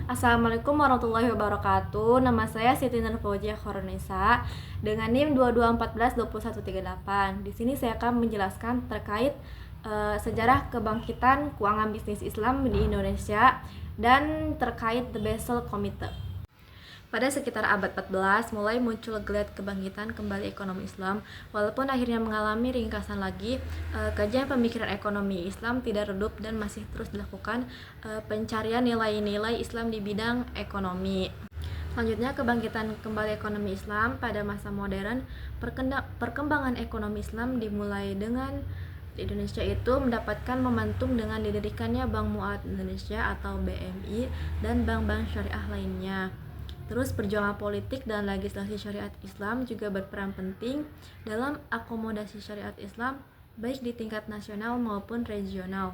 Assalamualaikum warahmatullahi wabarakatuh. Nama saya Siti Nurfauzia Khoronisa dengan NIM 22142138. Di sini saya akan menjelaskan terkait sejarah kebangkitan keuangan bisnis Islam di Indonesia dan terkait The Basel Committee. Pada sekitar abad 14 mulai muncul geliat kebangkitan kembali ekonomi Islam. Walaupun akhirnya mengalami ringkasan lagi, kajian pemikiran ekonomi Islam tidak redup dan masih terus dilakukan pencarian nilai-nilai Islam di bidang ekonomi. Selanjutnya, kebangkitan kembali ekonomi Islam pada masa modern. Perkembangan ekonomi Islam dimulai dengan di Indonesia itu mendapatkan momentum dengan didirikannya Bank Muamalat Indonesia atau BMI dan bank-bank syariah lainnya. Terus perjuangan politik dan legislasi syariat Islam juga berperan penting dalam akomodasi syariat Islam baik di tingkat nasional maupun regional.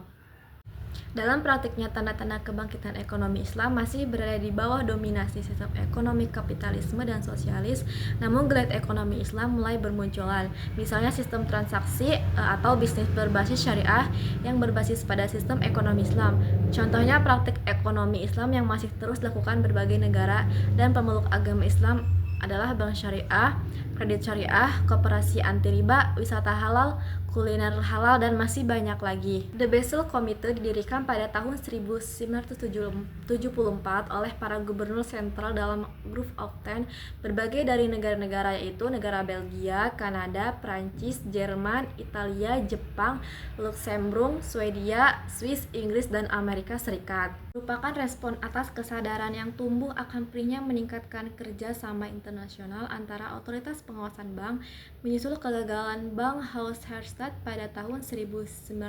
Dalam praktiknya, tanda-tanda kebangkitan ekonomi Islam masih berada di bawah dominasi sistem ekonomi kapitalisme dan sosialis, namun geliat ekonomi Islam mulai bermunculan. Misalnya sistem transaksi atau bisnis berbasis syariah yang berbasis pada sistem ekonomi Islam. Contohnya praktik ekonomi Islam yang masih terus dilakukan berbagai negara dan pemeluk agama Islam adalah bank syariah, kredit syariah, koperasi anti riba, wisata halal, kuliner halal, dan masih banyak lagi. The Basel Committee didirikan pada tahun 1974 oleh para gubernur sentral dalam Group of Ten berbagai dari negara-negara, yaitu negara Belgia, Kanada, Prancis, Jerman, Italia, Jepang, Luxembourg, Swedia, Swiss, Inggris, dan Amerika Serikat. Merupakan respon atas kesadaran yang tumbuh akan pentingnya meningkatkan kerja sama internasional antara otoritas pengawasan bank menyusul kegagalan Bank Haus-Herstatt pada tahun 1974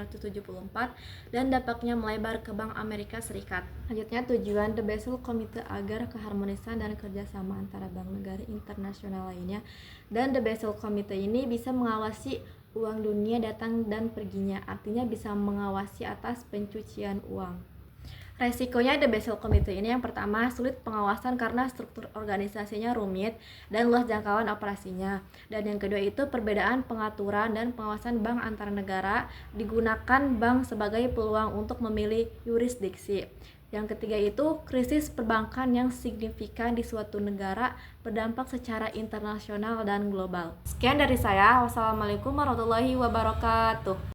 dan dampaknya melebar ke Bank Amerika Serikat. Selanjutnya, tujuan The Basel Committee agar keharmonisan dan kerjasama antara bank negara internasional lainnya, dan The Basel Committee ini bisa mengawasi uang dunia datang dan perginya, artinya bisa mengawasi atas pencucian uang. Resikonya The Basel Committee ini yang pertama, sulit pengawasan karena struktur organisasinya rumit dan luas jangkauan operasinya. Dan yang kedua itu perbedaan pengaturan dan pengawasan bank antar negara, digunakan bank sebagai peluang untuk memilih yurisdiksi. Yang ketiga itu krisis perbankan yang signifikan di suatu negara berdampak secara internasional dan global. Sekian dari saya. Wassalamualaikum warahmatullahi wabarakatuh.